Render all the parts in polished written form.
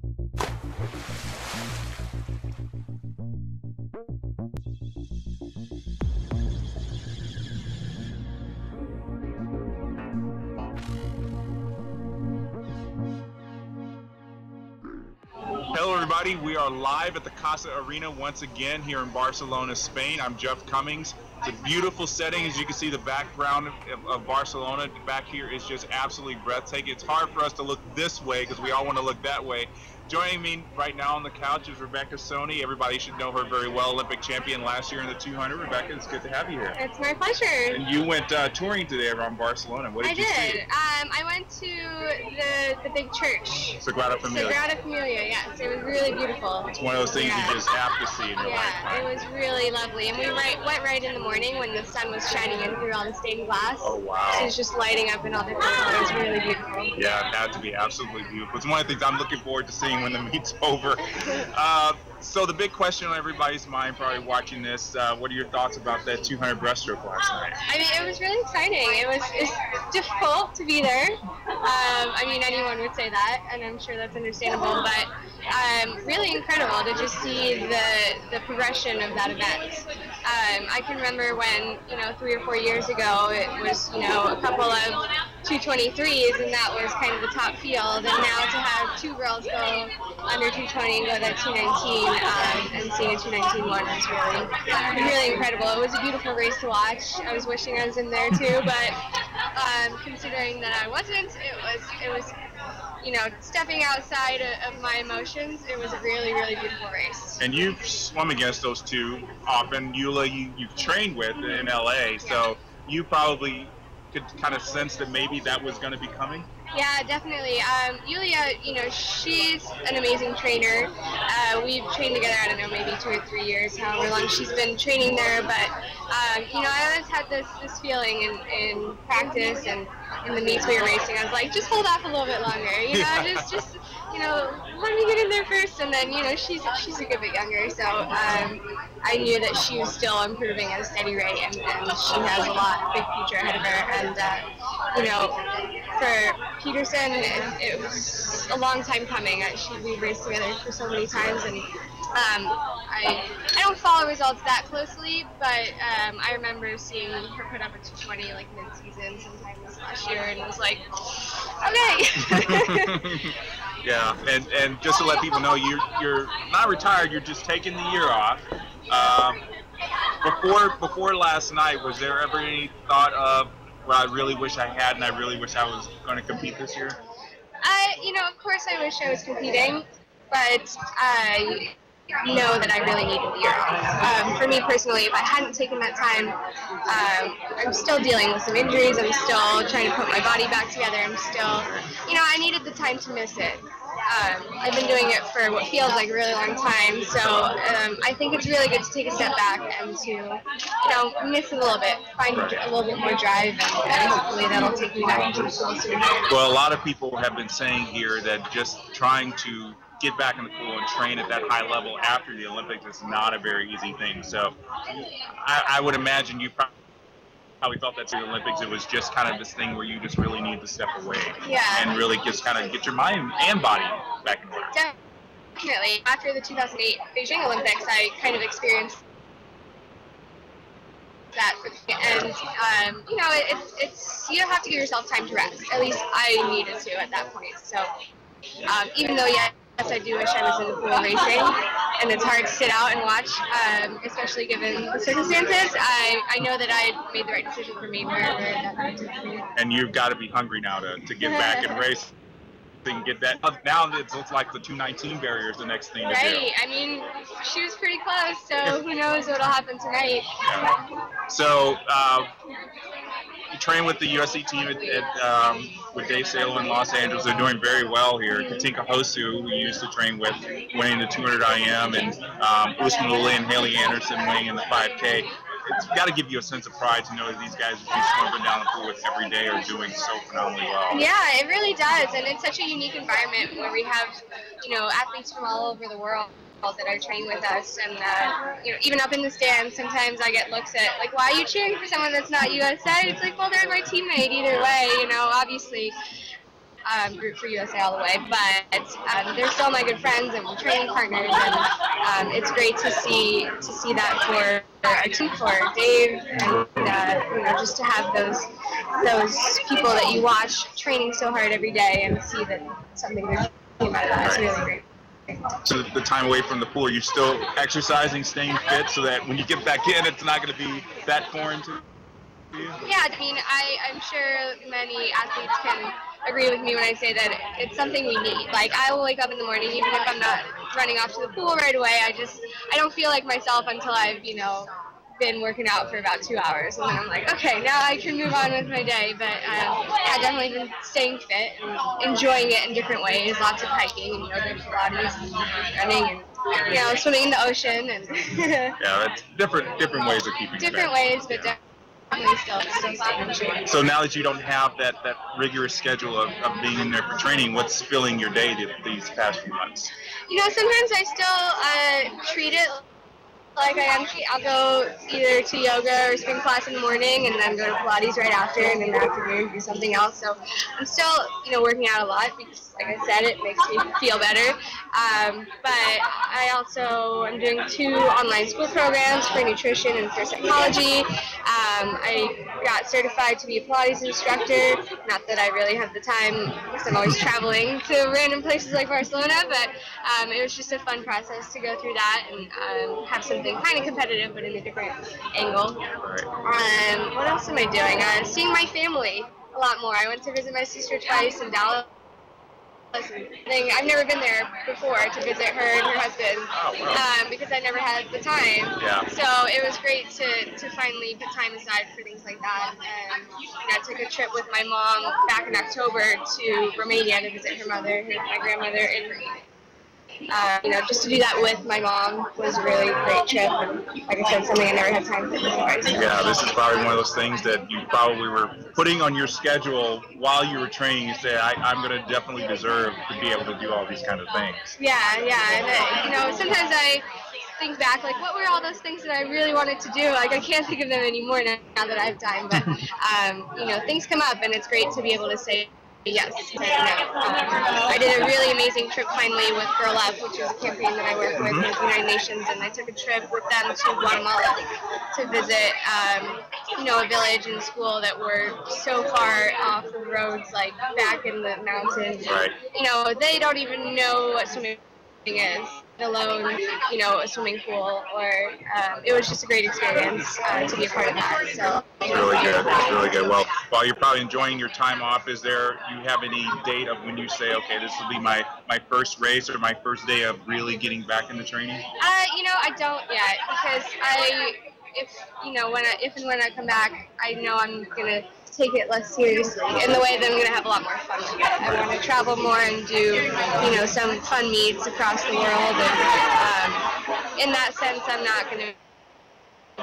Hello everybody, we are live at the Casa Arena once again here in Barcelona, Spain. I'm Jeff Commings. It's a beautiful setting. As you can see, the background of Barcelona back here is just absolutely breathtaking. It's hard for us to look this way because we all want to look that way. Joining me right now on the couch is Soni. Everybody should know her very well, Olympic champion last year in the 200. Rebecca, it's good to have you here. It's my pleasure. And you went touring today around Barcelona. What did you see? I went to the big church. Sagrada Familia. Sagrada Familia, yes. It was really beautiful. It's one of those things you just have to see in your lifetime. Yeah, it was really lovely. And we went right in the morning when the sun was shining in through all the stained glass. Oh, wow. So it was just lighting up in all different colors. Really beautiful. Yeah, it had to be absolutely beautiful. It's one of the things I'm looking forward to seeing when the meet's over. So the big question on everybody's mind probably watching this, what are your thoughts about that 200 breaststroke last night? I mean, it was really exciting. It's difficult to be there. I mean, anyone would say that, and I'm sure that's understandable, but really incredible to just see the progression of that event. I can remember when, 3 or 4 years ago, it was, a couple of 223s, and that was kind of the top field, and now to have two girls go under 220 and go to 219 and seeing a 219-1 was really incredible. It was a beautiful race to watch. I was wishing I was in there too, but considering that I wasn't, it was stepping outside of my emotions. It was a really, really beautiful race. And you've swum against those two often. Eula, you've trained with in LA, so you probably could kind of sense that maybe that was going to be coming? Yeah, definitely. Yulia, she's an amazing trainer. We've trained together, I don't know, maybe 2 or 3 years, however long she's been training there, but, I always had this feeling in practice and in the meets we were racing. I was like, just hold off a little bit longer, just let me get in there first, and then, she's a good bit younger, so I knew that she was still improving at a steady rate, and she has a big future ahead of her, and, for Peterson, it was a long time coming. We raced together for so many times, and I don't follow results that closely, but I remember seeing her put up a 220 like mid-season sometime this last year, and was like, okay. Yeah, and just to let people know, you're not retired. You're just taking the year off. Before last night, was there ever any thought of, well, I really wish I had, and I really wish I was going to compete this year? Of course I wish I was competing, but I know that I really needed the year off. For me personally, if I hadn't taken that time, I'm still dealing with some injuries. I'm still trying to put my body back together. I'm still, I needed the time to miss it. I've been doing it for what feels like a really long time, so I think it's really good to take a step back and to, miss a little bit, find a little bit more drive, and hopefully that'll take me back into the pool soon. Well, a lot of people have been saying here that just trying to get back in the pool and train at that high level after the Olympics is not a very easy thing. So I would imagine you probably felt that to the Olympics. It was just kind of this thing where you just really need to step away and really just kind of get your mind and body back in order. Definitely. After the 2008 Beijing Olympics, I kind of experienced that, and it's you don't have to give yourself time to rest. At least I needed to at that point. So even though yes, I do wish I was in the pool racing, and it's hard to sit out and watch, especially given the circumstances. I know that I made the right decision for me wherever that took me. And you've got to be hungry now to get back and race. And get that. Now it looks like the 219 barrier is the next thing to do. Right. I mean, she was pretty close, so who knows what'll happen tonight. Yeah. So you train with the USC team with Dave Salo in Los Angeles. They're doing very well here. Katinka Hosu, who you used to train with, winning the 200 IM, and Usman Lilly and Haley Anderson winning in the 5K. It's got to give you a sense of pride to know that these guys that you swim down the pool with every day are doing so phenomenally well. Yeah, it really does, and it's such a unique environment where we have, athletes from all over the world that are training with us, and even up in the stands, sometimes I get looks at like, why are you cheering for someone that's not USA? It's like, well, they're my teammate either way, obviously. root for USA all the way, but they're still my good friends and training partners, and it's great to see that for our team, for Dave, and just to have those people that you watch training so hard every day and see that something good came out of that. It's really great. So the time away from the pool, you're still exercising, staying fit, so that when you get back in, it's not going to be that foreign to you? Yeah, I mean, I'm sure many athletes can agree with me when I say that it's something we need. Like, I will wake up in the morning, even if I'm not running off to the pool right away, I don't feel like myself until I've, been working out for about 2 hours, and then I'm like, okay, now I can move on with my day. But yeah, definitely been staying fit and enjoying it in different ways. Lots of hiking and yoga, Pilates, and running, and swimming in the ocean, and yeah, it's different ways of keeping different ways, but definitely still staying in shape. So now that you don't have that rigorous schedule of being in there for training, what's filling your day these past few months? Sometimes I still treat it like I'll go either to yoga or spin class in the morning and then go to Pilates right after, and in the afternoon do something else. So I'm still, working out a lot because, like I said, it makes me feel better. But I'm doing 2 online school programs for nutrition and for psychology. I got certified to be a Pilates instructor. Not that I really have the time because I'm always traveling to random places like Barcelona, but it was just a fun process to go through that and have something kind of competitive but in a different angle. What else am I doing? Seeing my family a lot more. I went to visit my sister twice in Dallas. I've never been there before to visit her and her husband because I never had the time. Yeah. So it was great to finally put time aside for things like that. And I took a trip with my mom back in October to Romania to visit her mother, my grandmother, and just to do that with my mom was a really great trip, and like I said, something I never had time for before. So. Yeah, this is probably one of those things that you probably were putting on your schedule while you were training. You say, I'm going to definitely deserve to be able to do all these kind of things. Yeah, and sometimes I think back, like, what were all those things that I really wanted to do? Like, I can't think of them anymore now that I have time, but things come up, and it's great to be able to say yes. I did a really amazing trip finally with Girl Up, which is a campaign that I work with the United Nations, and I took a trip with them to Guatemala to visit, a village and school that were so far off the roads, like back in the mountains. Right. They don't even know what swimming is, let alone, a swimming pool, or it was just a great experience to be a part of that. So it's really good. It's really good. Well, while you're probably enjoying your time off, do you have any date of when you say, okay, this will be my first race or my first day of really getting back into training? I don't yet, because if and when I come back, I know I'm gonna take it less seriously in the way that I'm going to have a lot more fun with it. I want to travel more and do, some fun meets across the world, and in that sense, I'm not going to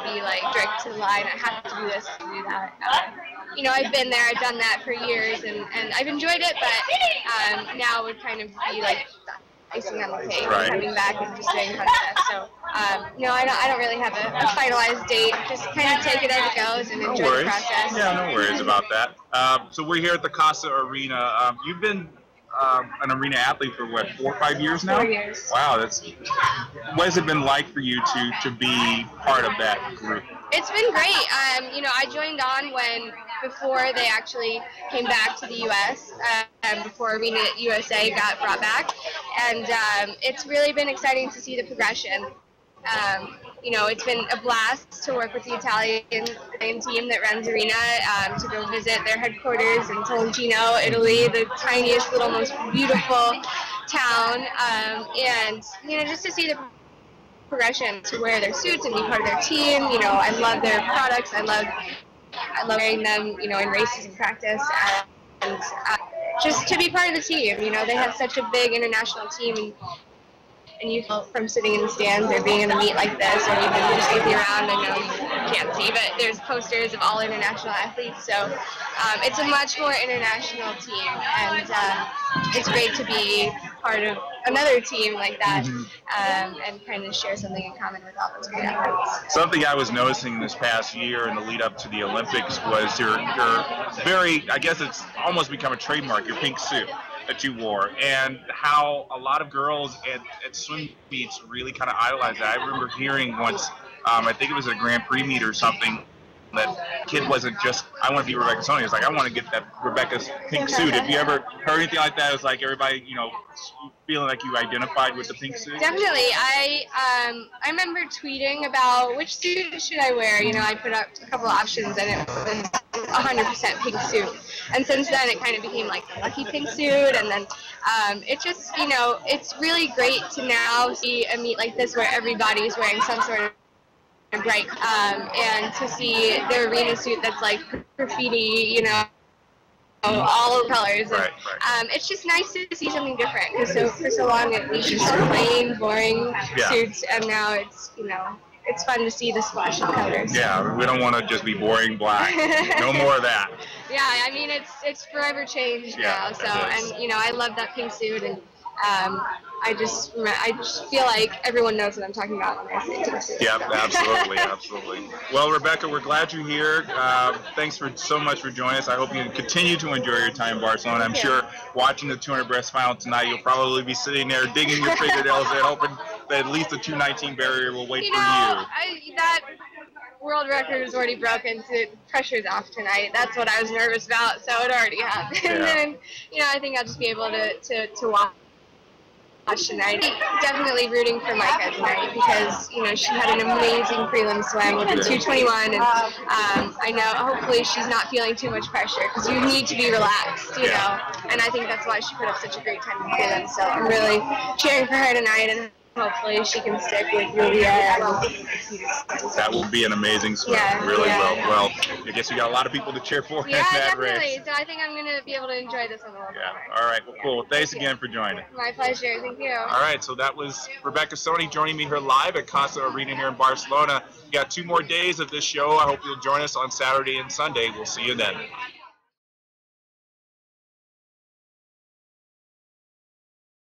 be like direct to the line. I have to do this to do that. I've been there, I've done that for years, and I've enjoyed it, but now would kind of be like icing on the cake, right. Coming back and just doing fun stuff. So, I don't really have a finalized date. Just kind of take it as it goes and enjoy the process. Yeah, no worries about that. So we're here at the Casa Arena. You've been an arena athlete for what, 4 or 5 years now? 4 years. Wow, what has it been like for you to be part of that group? It's been great. I joined on before they actually came back to the U.S., before Arena USA got brought back, and it's really been exciting to see the progression. It's been a blast to work with the Italian team that runs Arena, to go visit their headquarters in Tolentino, Italy, the tiniest little, most beautiful town, and just to see the progression, to wear their suits and be part of their team. I love their products. I love wearing them, in races and practice, and just to be part of the team. They have such a big international team, and you feel from sitting in the stands or being in a meet like this, or even just looking around, can't see, but there's posters of all international athletes. So it's a much more international team, and it's great to be part of another team like that, and kind of share something in common with all those great athletes. Something I was noticing this past year in the lead up to the Olympics was your very, I guess it's almost become a trademark, your pink suit that you wore, and how a lot of girls at swim meets really kind of idolize that. I remember hearing once, I think it was a Grand Prix meet or something, that kid wasn't just, I want to be Rebecca Soni. It's like, I want to get that Rebecca's pink suit. Have you ever heard anything like that? It was like everybody, you know, feeling like you identified with the pink suit? Definitely. I remember tweeting about which suit should I wear. You know, I put up a couple of options, and it was 100% pink suit. And since then, it kind of became like the lucky pink suit. And then it just, you know, it's really great to now see a meet like this where everybody's wearing some sort of bright, and to see the arena suit that's like graffiti, you know, all of colors. And, it's just nice to see something different, because for so long it was just plain, boring suits, and now it's, you know, it's fun to see the splash of colors. Yeah, we don't want to just be boring black. No more of that. Yeah, I mean, it's forever changed now. So, and you know, I love that pink suit, and I just feel like everyone knows what I'm talking about when I say pink suit. Yeah, absolutely, absolutely. Well, Rebecca, we're glad you're here. Thanks so much for joining us. I hope you continue to enjoy your time in Barcelona. I'm sure watching the 200 breast final tonight, you'll probably be sitting there digging your fingernails and hoping that at least the 219 barrier will wait for you. That world record is already broken, so pressure's off tonight. That's what I was nervous about, so it already happened. And then, you know, I think I'll just be able to watch tonight. Definitely rooting for Micah tonight, because, you know, she had an amazing prelim swim with a 2:21, and I know hopefully she's not feeling too much pressure, because you need to be relaxed, you know, and I think that's why she put up such a great time in prelim. So I'm really cheering for her tonight, and hopefully she can stick with Julia. That will be an amazing swim. Really will. Well, I guess we got a lot of people to cheer for in that race. Definitely. So I think I'm going to be able to enjoy this one a little bit more. All right. Well, cool. Well, thanks again for joining. My pleasure. Thank you. All right. So that was Rebecca Soni joining me here live at Casa Arena here in Barcelona. We got 2 more days of this show. I hope you'll join us on Saturday and Sunday. We'll see you then.